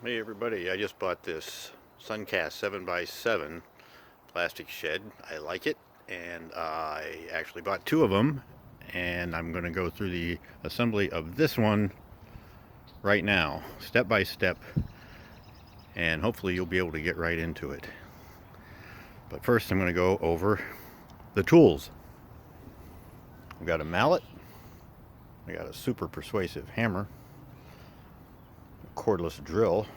Hey everybody, I just bought this Suncast 7x7 plastic shed. I like it, and I actually bought two of them, and I'm going to go through the assembly of this one right now, step by step, and hopefully you'll be able to get right into it. But first I'm going to go over the tools. I've got a mallet, I got a super persuasive hammer, a cordless drill,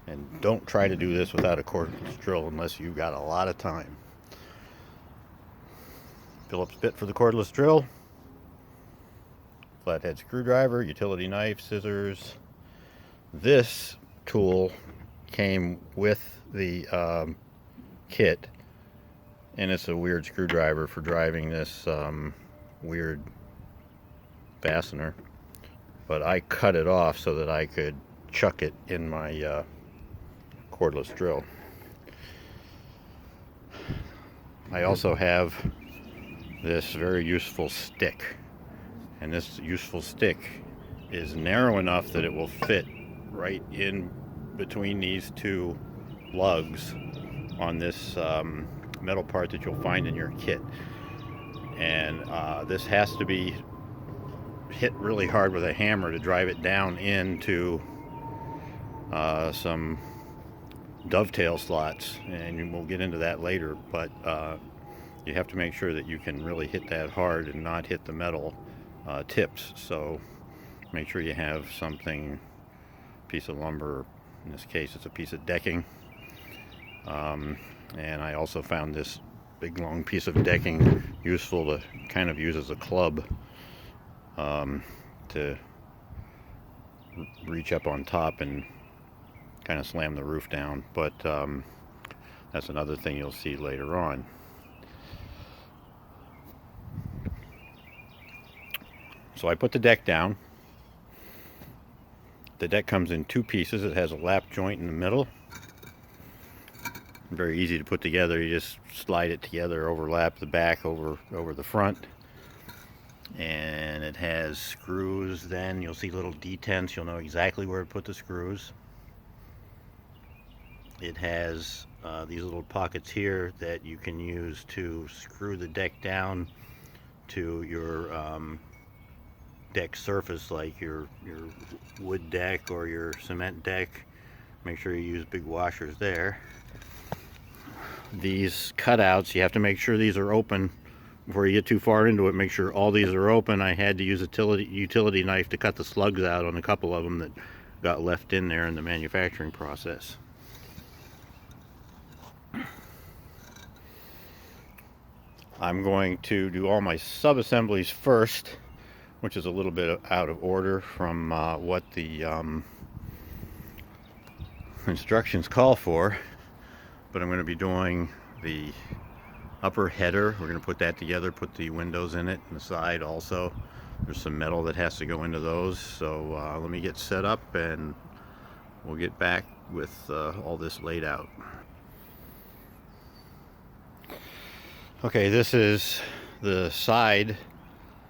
and don't try to do this without a cordless drill unless you've got a lot of time. Phillips bit for the cordless drill, flathead screwdriver, utility knife, scissors. This tool came with the kit, and it's a weird screwdriver for driving this weird fastener, but I cut it off so that I could chuck it in my cordless drill. I also have this very useful stick, and this useful stick is narrow enough that it will fit right in between these two lugs on this metal part that you'll find in your kit. And this has to be hit really hard with a hammer to drive it down into some dovetail slots, and we'll get into that later, but you have to make sure that you can really hit that hard and not hit the metal tips. So make sure you have something, piece of lumber, in this case it's a piece of decking, and I also found this big long piece of decking useful to kind of use as a club to reach up on top and kind of slam the roof down, but that's another thing you'll see later on. So I put the deck down. The deck comes in two pieces. It has a lap joint in the middle. Very easy to put together. You just slide it together, overlap the back over the front. And it has screws. Then you'll see little detents. You'll know exactly where to put the screws. It has these little pockets here that you can use to screw the deck down to your deck surface, like your wood deck or your cement deck. Make sure you use big washers there. These cutouts, you have to make sure these are open before you get too far into it. Make sure all these are open. I had to use a utility knife to cut the slugs out on a couple of them that got left in there in the manufacturing process. I'm going to do all my sub-assemblies first, which is a little bit out of order from what the instructions call for, but I'm going to be doing the upper header. We're going to put that together, put the windows in it, and the side also. There's some metal that has to go into those, so let me get set up and we'll get back with all this laid out. Okay, this is the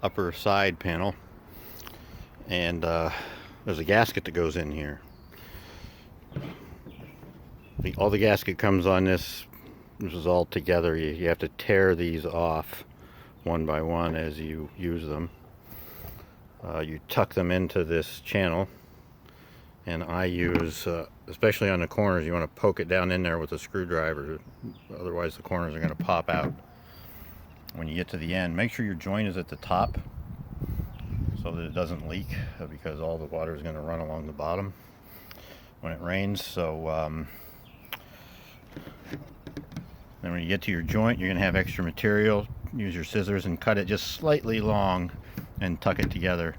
upper side panel, and there's a gasket that goes in here. All the gasket comes on this. This is all together. You have to tear these off one by one as you use them. You tuck them into this channel, and I use, especially on the corners, you want to poke it down in there with a screwdriver, otherwise the corners are going to pop out. When you get to the end, make sure your joint is at the top so that it doesn't leak, because all the water is going to run along the bottom when it rains. So then when you get to your joint, you're going to have extra material. Use your scissors and cut it just slightly long and tuck it together.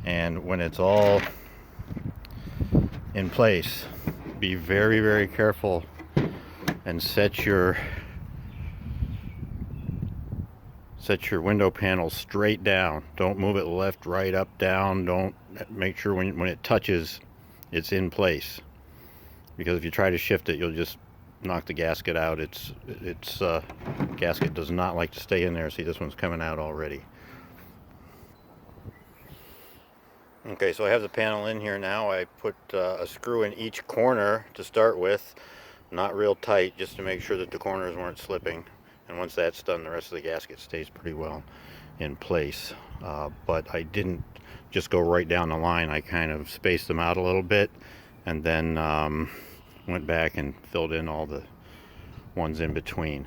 And when it's all in place, be very, very careful and set your window panel straight down. Don't move it left, right, up, down. Don't, make sure when it touches, it's in place, because if you try to shift it, you'll just knock the gasket out. Gasket does not like to stay in there. See, this one's coming out already. Okay, so I have the panel in here now. I put a screw in each corner to start with, not real tight, just to make sure that the corners weren't slipping. And once that's done, the rest of the gasket stays pretty well in place. But I didn't just go right down the line. I kind of spaced them out a little bit, and then went back and filled in all the ones in between.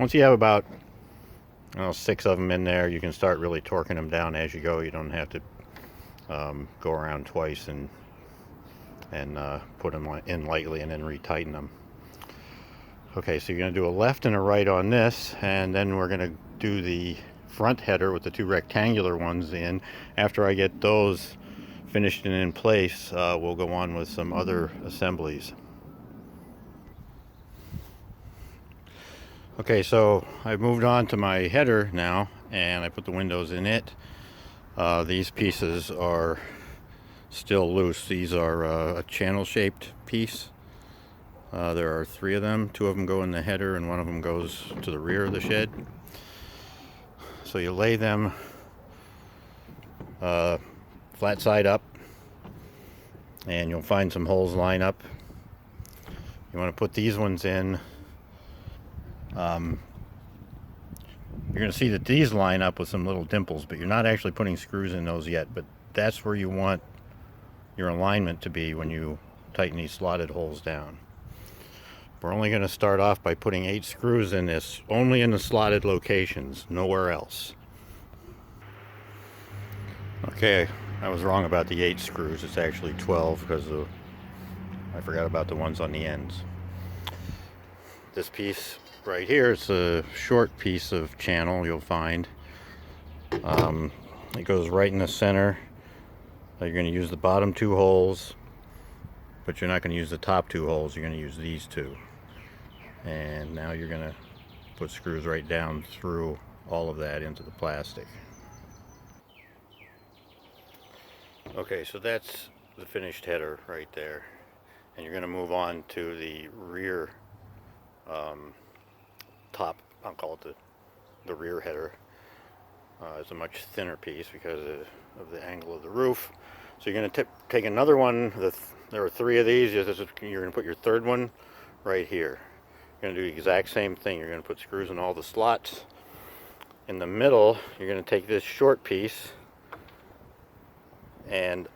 Once you have about 6 of them in there, you can start really torquing them down as you go. You don't have to go around twice and put them in lightly and then retighten them. Okay, so you're going to do a left and a right on this, and then we're going to do the front header with the 2 rectangular ones in. After I get those finished and in place, we'll go on with some other assemblies. Okay, so I've moved on to my header now, and I put the windows in it. These pieces are still loose. These are a channel-shaped piece. There are 3 of them. 2 of them go in the header, and 1 of them goes to the rear of the shed. So you lay them flat side up, and you'll find some holes line up. You want to put these ones in. You're going to see that these line up with some little dimples, but you're not actually putting screws in those yet. But that's where you want your alignment to be when you tighten these slotted holes down. We're only going to start off by putting 8 screws in this, only in the slotted locations, nowhere else. Okay, I was wrong about the 8 screws. It's actually 12 because I forgot about the ones on the ends. This piece right here is a short piece of channel you'll find. It goes right in the center. You're going to use the bottom 2 holes, but you're not going to use the top 2 holes. You're going to use these 2. And now you're going to put screws right down through all of that into the plastic. Okay, so that's the finished header right there. And you're going to move on to the rear top, I'll call it the rear header. It's a much thinner piece because of the angle of the roof. So you're going to take another one. There are 3 of these. You're going to put your 3rd one right here. You're going to do the exact same thing. You're going to put screws in all the slots. In the middle, you're going to take this short piece and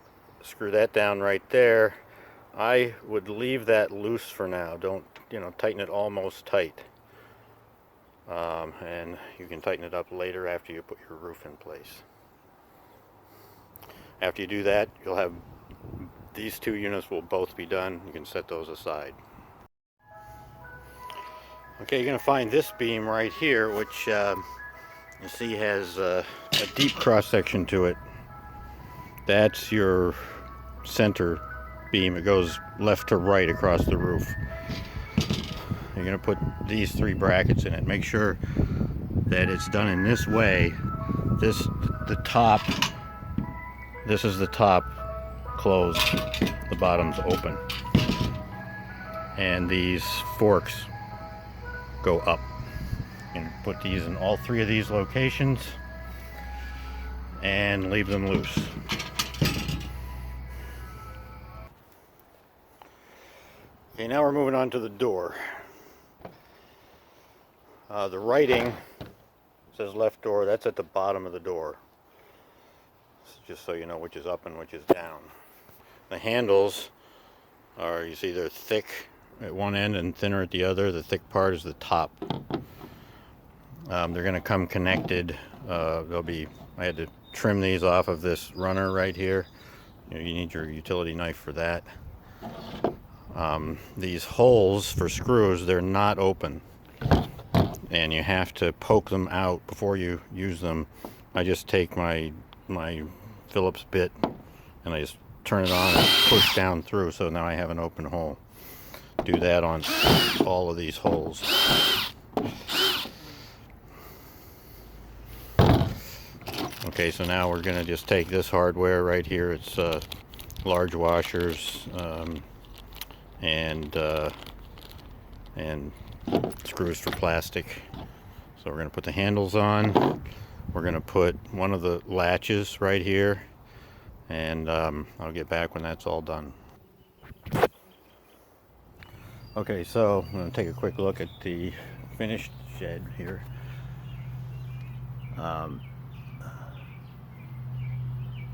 screw that down right there. I would leave that loose for now. Don't, tighten it almost tight. And you can tighten it up later after you put your roof in place. After you do that, you'll have these 2 units will both be done. You can set those aside. Okay, you're going to find this beam right here, which you see has a deep cross section to it. That's your center beam. It goes left to right across the roof. You're going to put these 3 brackets in it. Make sure that it's done in this way. This is the top closed, the bottom's open. And these forks go up. You can put these in all 3 of these locations and leave them loose. Okay, now we're moving on to the door. The writing says left door. That's at the bottom of the door. Just so you know which is up and which is down. The handles are, you see, they're thick at one end and thinner at the other. The thick part is the top. They're going to come connected. I had to trim these off of this runner right here. You need your utility knife for that. These holes for screws, they're not open, and you have to poke them out before you use them. I just take my Phillips bit and I just turn it on and push down through, so now I have an open hole. Do that on all of these holes. Okay, so now we're going to just take this hardware right here. It's large washers and screws for plastic. So we're going to put the handles on. We're going to put one of the latches right here. and I'll get back when that's all done. Okay, so I'm going to take a quick look at the finished shed here.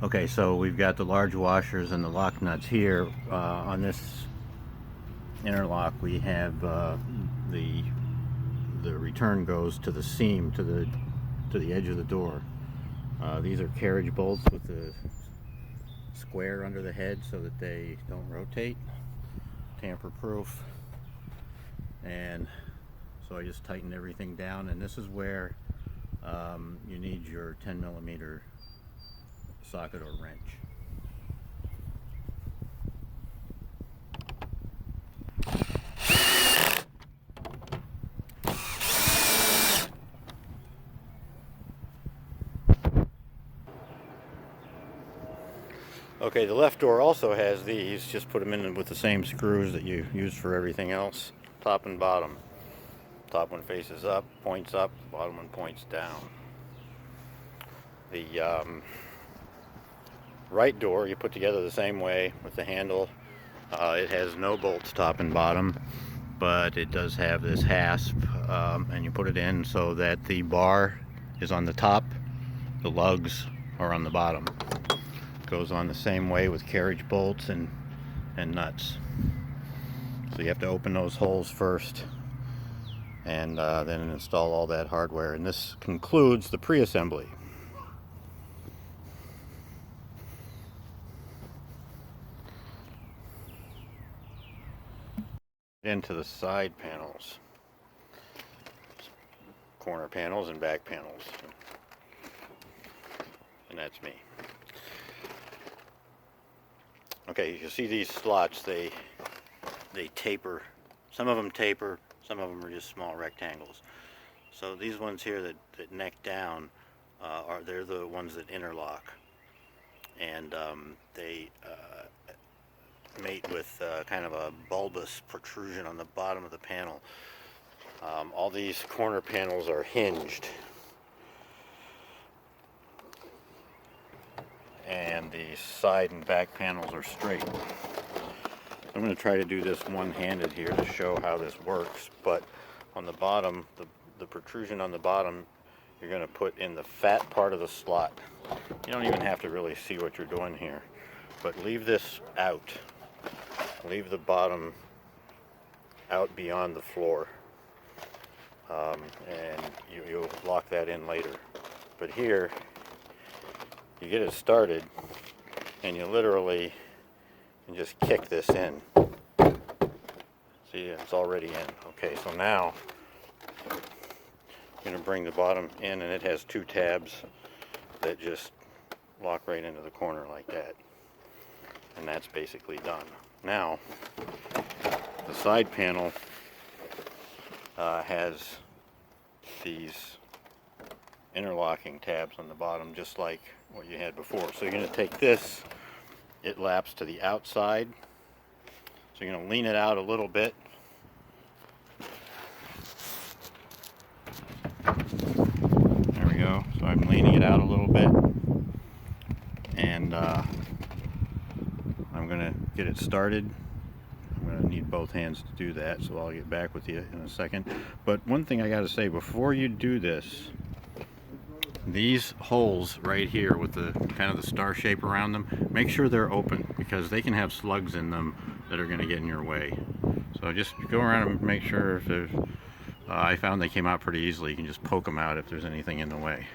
Okay, so we've got the large washers and the lock nuts here. On this interlock, we have the return goes to the seam, to the edge of the door. These are carriage bolts with the square under the head so that they don't rotate, tamper proof. And so I just tightened everything down, and this is where you need your 10mm socket or wrench. Okay, the left door also has these. Just put them in with the same screws that you use for everything else, top and bottom. Top one faces up, points up, bottom one points down. The right door you put together the same way with the handle. It has no bolts top and bottom, but it does have this hasp, and you put it in so that the bar is on the top, the lugs are on the bottom. Goes on the same way with carriage bolts and nuts. So you have to open those holes first, and then install all that hardware. And this concludes the pre-assembly. Into the side panels, corner panels and back panels, and that's me. Okay, you see these slots, they taper. Some of them taper, some of them are just small rectangles. So these ones here that neck down, they're the ones that interlock, and they mate with kind of a bulbous protrusion on the bottom of the panel. All these corner panels are hinged, and the side and back panels are straight. I'm going to try to do this one-handed here to show how this works, but on the bottom, the protrusion on the bottom, you're going to put in the fat part of the slot. You don't even have to really see what you're doing here, but leave this out. Leave the bottom out beyond the floor, and you'll lock that in later. But here, you get it started, and you literally can just kick this in. See, it's already in. Okay, so now I'm going to bring the bottom in, and it has two tabs that just lock right into the corner like that. And that's basically done. Now, the side panel has these interlocking tabs on the bottom, just like what you had before. So you're going to take this, it laps to the outside, so you're going to lean it out a little bit. There we go. So I'm leaning it out a little bit, and I'm going to get it started. I'm going to need both hands to do that, so I'll get back with you in a second. But one thing I got to say, before you do this, these holes right here with the kind of the star shape around them, make sure they're open, because they can have slugs in them that are going to get in your way. So just go around and make sure if there's, I found they came out pretty easily. You can just poke them out if there's anything in the way.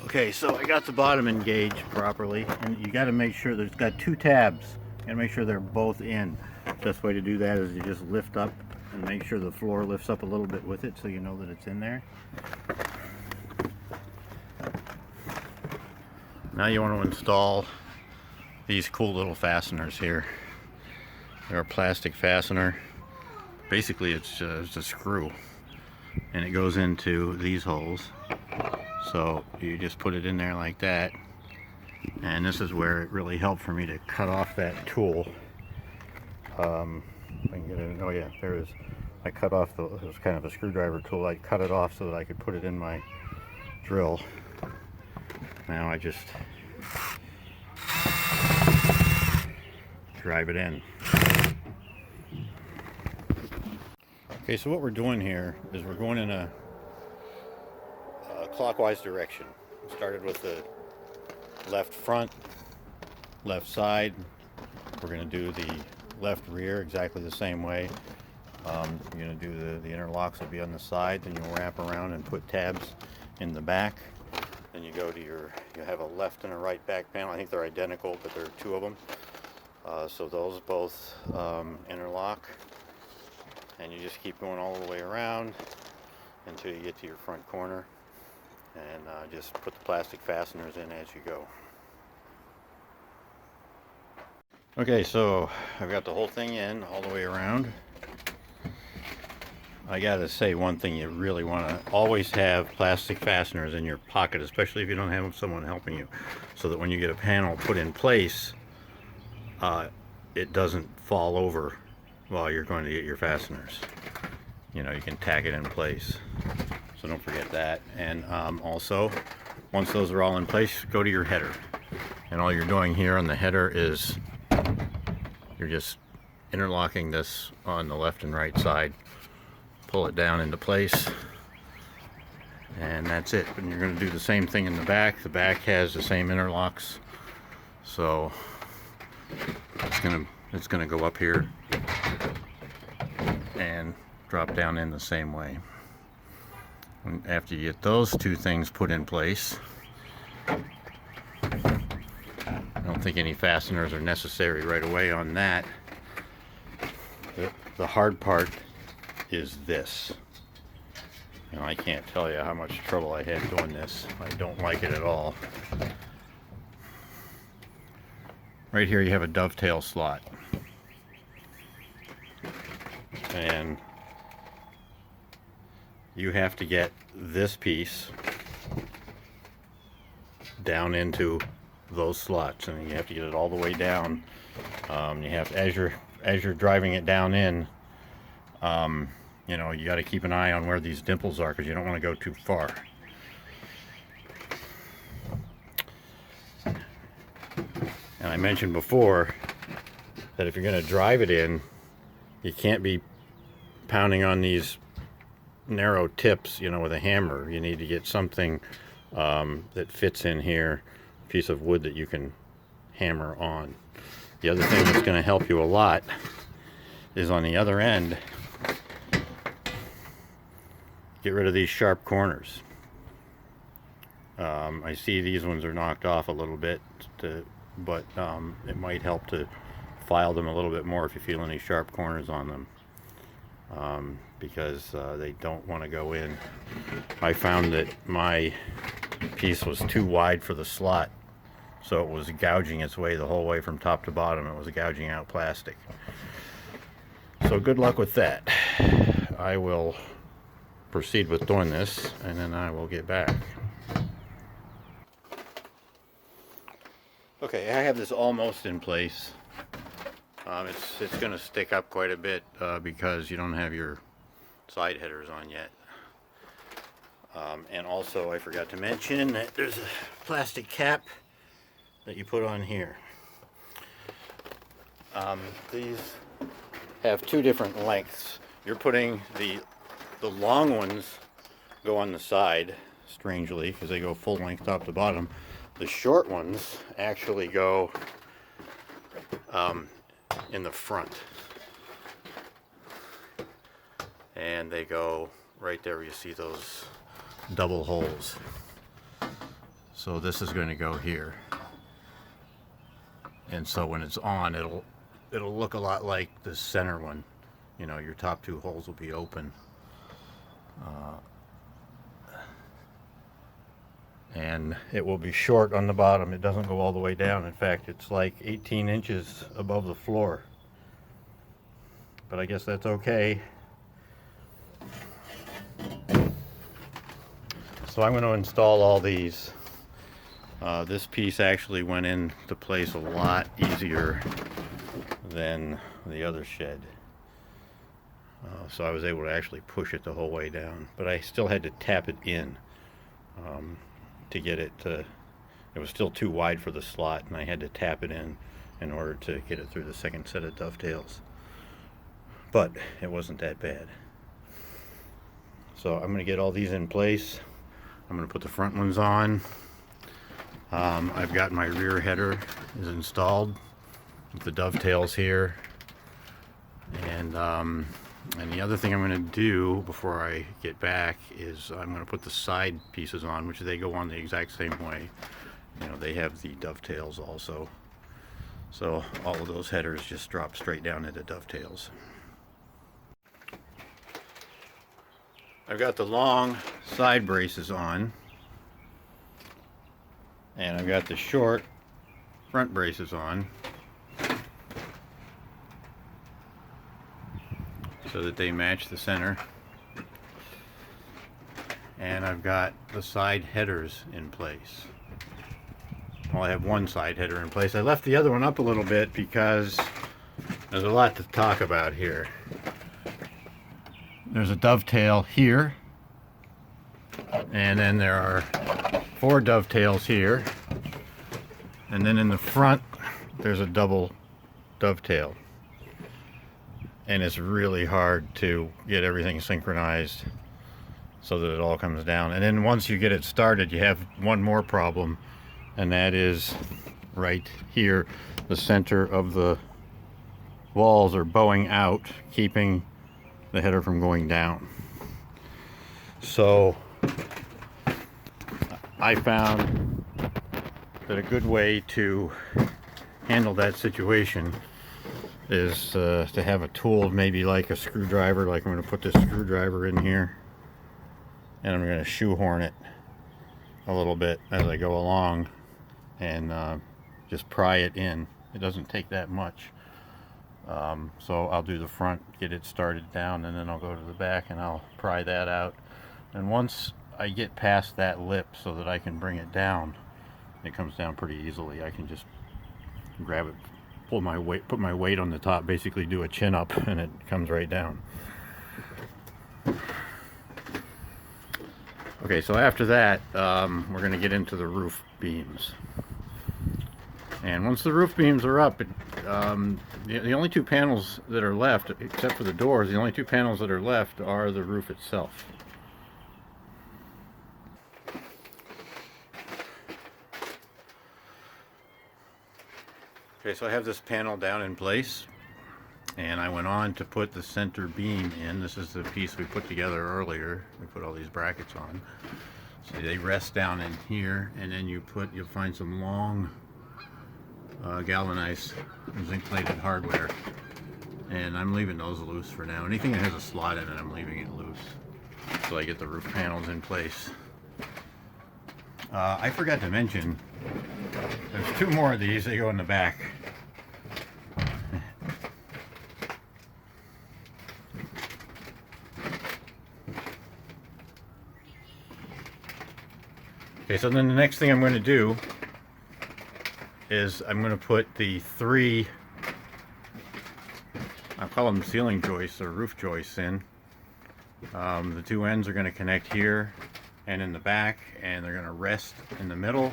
Okay, so I got the bottom engaged properly, and you got to make sure there's got two tabs. You got to make sure they're both in. The best way to do that is you just lift up and make sure the floor lifts up a little bit with it, so you know that it's in there. Now you want to install these cool little fasteners here. They're a plastic fastener. Basically it's a screw, and it goes into these holes. So you just put it in there like that, and this is where it really helped for me to cut off that tool. If I can get it, oh yeah, there it is. I cut off it was kind of a screwdriver tool. I cut it off so that I could put it in my drill. Now I just drive it in. Okay, so what we're doing here is we're going in a clockwise direction. We started with the left front, left side. We're going to do the left rear exactly the same way. You're going to do the interlocks will be on the side, then you'll wrap around and put tabs in the back. Then you go to you have a left and a right back panel. I think they're identical, but there are two of them. So those both interlock, and you just keep going all the way around until you get to your front corner, and just put the plastic fasteners in as you go. Okay, so I've got the whole thing in all the way around. I gotta say one thing, you really want to always have plastic fasteners in your pocket, especially if you don't have someone helping you, so that when you get a panel put in place, it doesn't fall over while you're going to get your fasteners. You know, you can tack it in place, so don't forget that. And also, once those are all in place, go to your header, and all you're doing here on the header is you're just interlocking this on the left and right side. Pull it down into place, and that's it. And you're going to do the same thing in the back. The back has the same interlocks, so it's gonna go up here and drop down in the same way. And after you get those two things put in place, I don't think any fasteners are necessary right away on that. The hard part is this. You know, I can't tell you how much trouble I had doing this. I don't like it at all. Right here you have a dovetail slot, and you have to get this piece down into those slots, and you have to get it all the way down. You have, as you're driving it down in, you know, you got to keep an eye on where these dimples are, because you don't want to go too far. And I mentioned before that if you're going to drive it in, you can't be pounding on these narrow tips, you know, with a hammer. You need to get something that fits in here, a piece of wood that you can hammer on. The other thing that's going to help you a lot is on the other end, get rid of these sharp corners. I see these ones are knocked off a little bit, but it might help to file them a little bit more if you feel any sharp corners on them, because they don't want to go in. I found that my piece was too wide for the slot, so it was gouging its way the whole way from top to bottom. It was gouging out plastic. So good luck with that. I will proceed with doing this, and then I will get back. Okay, I have this almost in place. It's going to stick up quite a bit because you don't have your side headers on yet. And also, I forgot to mention that there's a plastic cap that you put on here. These have two different lengths. You're putting the long ones go on the side, strangely, because they go full length top to bottom. The short ones actually go in the front, and they go right there where you see those double holes. So this is going to go here, and so when it's on, it'll look a lot like the center one. You know, your top two holes will be open. And it will be short on the bottom. It doesn't go all the way down. In fact, it's like 18 inches above the floor. But I guess that's okay. So I'm going to install all these. This piece actually went into place a lot easier than the other shed. So I was able to actually push it the whole way down. But I still had to tap it in. To get it to, it was still too wide for the slot, and I had to tap it in in order to get it through the second set of dovetails. But it wasn't that bad. So I'm going to get all these in place. I'm going to put the front ones on. I've got my rear header is installed with the dovetails here. And the other thing I'm going to do before I get back is I'm going to put the side pieces on, which they go on the exact same way. You know, they have the dovetails also. So all of those headers just drop straight down into dovetails. I've got the long side braces on, and I've got the short front braces on, so that they match the center. And I've got the side headers in place. Well, I have one side header in place. I left the other one up a little bit because there's a lot to talk about here. There's a dovetail here, and then there are 4 dovetails here, and then in the front there's a double dovetail. And it's really hard to get everything synchronized so that it all comes down. And then once you get it started, you have one more problem, and that is right here. The center of the walls are bowing out, keeping the header from going down. So I found that a good way to handle that situation is to have a tool, maybe like a screwdriver. Like I'm going to put this screwdriver in here, and I'm going to shoehorn it a little bit as I go along, and just pry it in. It doesn't take that much. So I'll do the front, get it started down, and then I'll go to the back and I'll pry that out. And once I get past that lip so that I can bring it down, it comes down pretty easily. I can just grab it, pull my weight, put my weight on the top, basically do a chin up, and it comes right down. Okay, so after that, we're going to get into the roof beams. And once the roof beams are up, the only 2 panels that are left, except for the doors, the only 2 panels that are left are the roof itself. Okay, so I have this panel down in place, and I went on to put the center beam in. This is the piece we put together earlier. We put all these brackets on. So they rest down in here, and then you'll find some long galvanized zinc plated hardware, and I'm leaving those loose for now. Anything that has a slot in it, I'm leaving it loose so I get the roof panels in place. I forgot to mention, there's 2 more of these. They go in the back. Okay, so then the next thing I'm going to do is I'm going to put the 3, I'll call them ceiling joists or roof joists in. The 2 ends are going to connect here and in the back, and they're going to rest in the middle,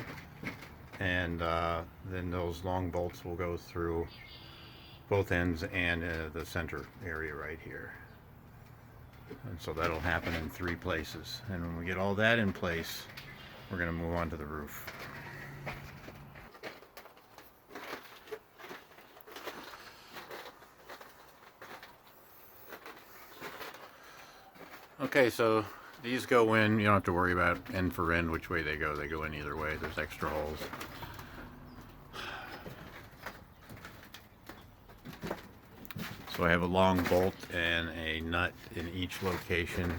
and then those long bolts will go through both ends and the center area right here. And so that'll happen in 3 places. And when we get all that in place, we're going to move on to the roof. Okay, so these go in. You don't have to worry about end for end which way they go. They go in either way. There's extra holes. So I have a long bolt and a nut in each location,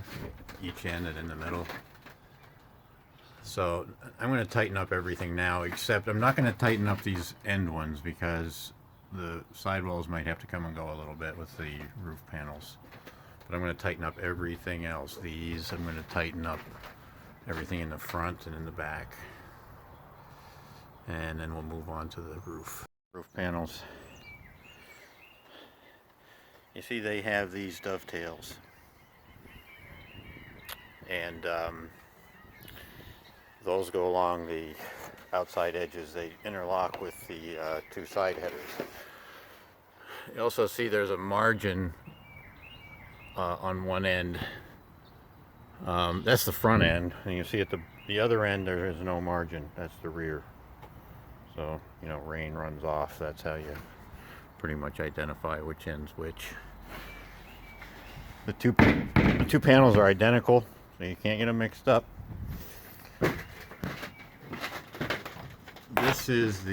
each end and in the middle. So I'm going to tighten up everything now, except I'm not going to tighten up these end ones because the sidewalls might have to come and go a little bit with the roof panels. But I'm going to tighten up everything else. These, I'm going to tighten up everything in the front and in the back. And then we'll move on to the roof. Roof panels. You see they have these dovetails. And those go along the outside edges. They interlock with the two side headers. You also see there's a margin on one end. That's the front end, and you see at the other end there is no margin. That's the rear. So, you know, rain runs off. That's how you pretty much identify which end's which. The two panels are identical, so you can't get them mixed up. This is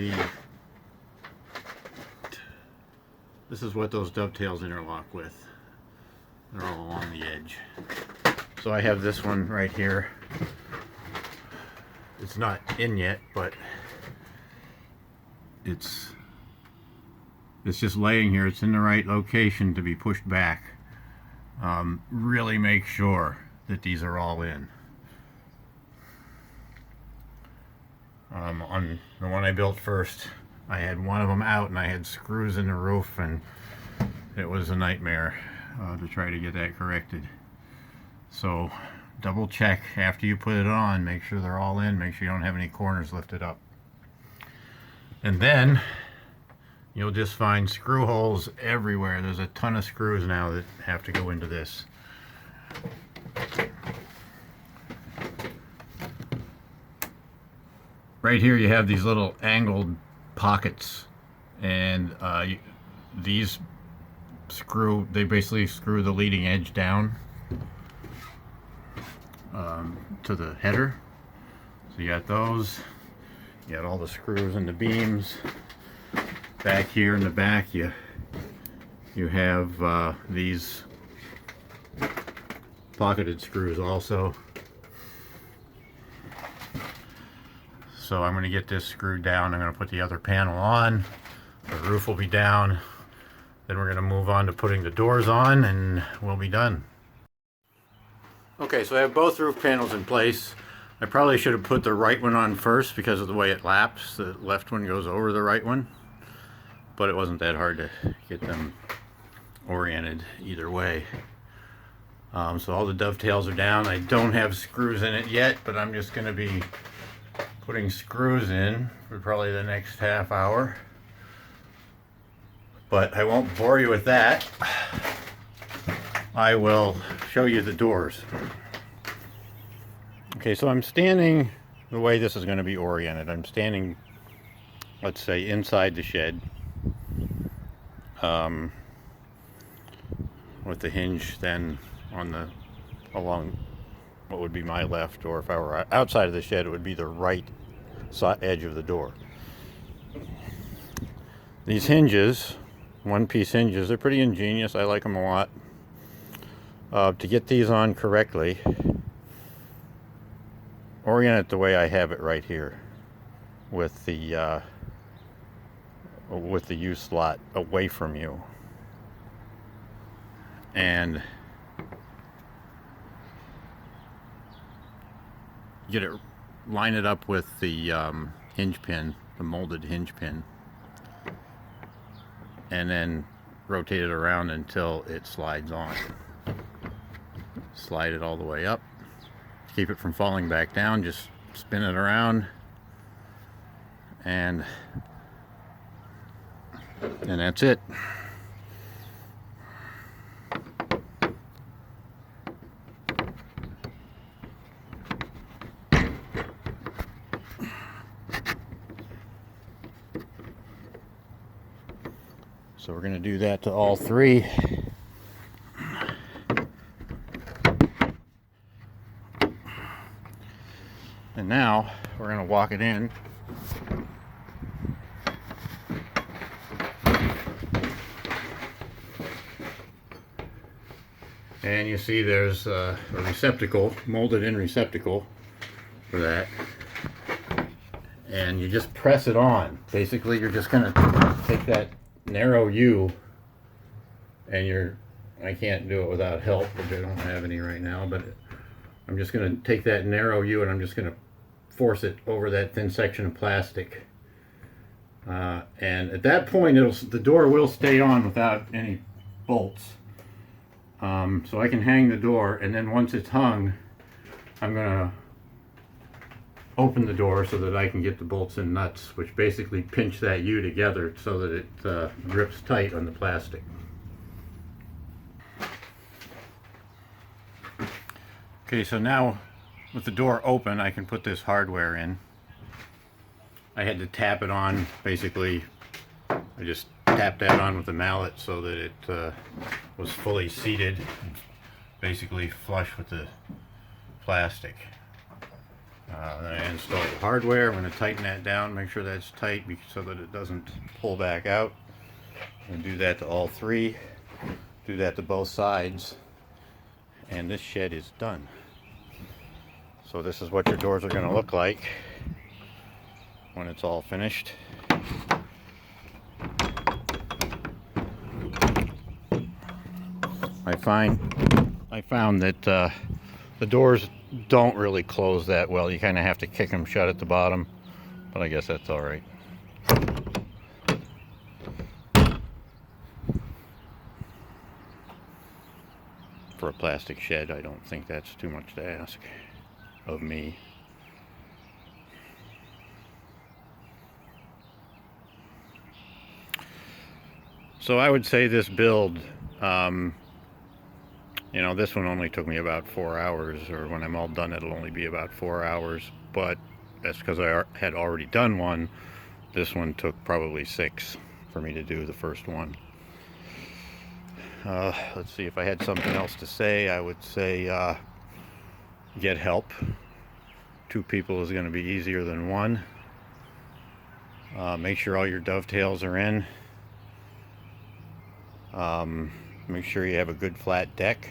what those dovetails interlock with. They're all along the edge. So I have this one right here. It's not in yet, but it's just laying here. It's in the right location to be pushed back. Really make sure that these are all in. On the one I built first, I had one of them out and I had screws in the roof, and it was a nightmare to try to get that corrected. So double check after you put it on, make sure they're all in, make sure you don't have any corners lifted up. And then you'll just find screw holes everywhere. There's a ton of screws now that have to go into this. Right here you have these little angled pockets, and these they basically screw the leading edge down to the header. So you got those, you got all the screws in the beams. Back here in the back you have these pocketed screws also. So I'm going to get this screwed down. I'm going to put the other panel on. The roof will be down. Then we're going to move on to putting the doors on, and we'll be done. Okay, so I have both roof panels in place. I probably should have put the right one on first because of the way it laps. The left one goes over the right one. But it wasn't that hard to get them oriented either way. So all the dovetails are down. I don't have screws in it yet, but I'm just going to be putting screws in for probably the next half hour. But I won't bore you with that. I will show you the doors. Okay, so I'm standing the way this is going to be oriented. I'm standing, let's say, inside the shed. With the hinge then along what would be my left, or if I were outside of the shed, it would be the right edge of the door. These hinges, one-piece hinges, they're pretty ingenious. I like them a lot. To get these on correctly, orient it the way I have it right here, with the U slot away from you, and line it up with the hinge pin, the molded hinge pin, and then rotate it around until it slides on. Slide it all the way up. Keep it from falling back down. Just spin it around, and that's it. So we're going to do that to all three. And now we're going to walk it in. And you see there's a receptacle, molded in receptacle for that. And you just press it on. Basically, you're just going to take that narrow U, and I can't do it without help, which I don't have any right now, but I'm just going to take that narrow U and I'm just going to force it over that thin section of plastic. And at that point, the door will stay on without any bolts. So I can hang the door, and then once it's hung, I'm going to open the door so that I can get the bolts and nuts, which basically pinch that U together so that it grips tight on the plastic. Okay, so now with the door open, I can put this hardware in. I had to tap it on, basically. I just tapped that on with a mallet so that it was fully seated, basically flush with the plastic. Then I installed the hardware. I'm going to tighten that down, make sure that's tight so that it doesn't pull back out. And do that to all three, do that to both sides, and this shed is done. So this is what your doors are going to look like when it's all finished. I found that the doors don't really close that well. You kind of have to kick them shut at the bottom, but I guess that's all right. For a plastic shed, I don't think that's too much to ask of me. So I would say this build, you know, this one only took me about 4 hours, or when I'm all done it'll only be about 4 hours, but that's because I had already done one. This one took probably 6 for me to do the first one. Let's see, if I had something else to say, I would say get help. 2 people is going to be easier than 1. Make sure all your dovetails are in. Make sure you have a good flat deck.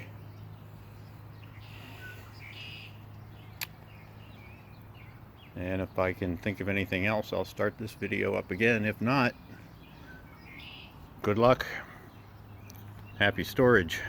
And if I can think of anything else, I'll start this video up again. If not, good luck. Happy storage.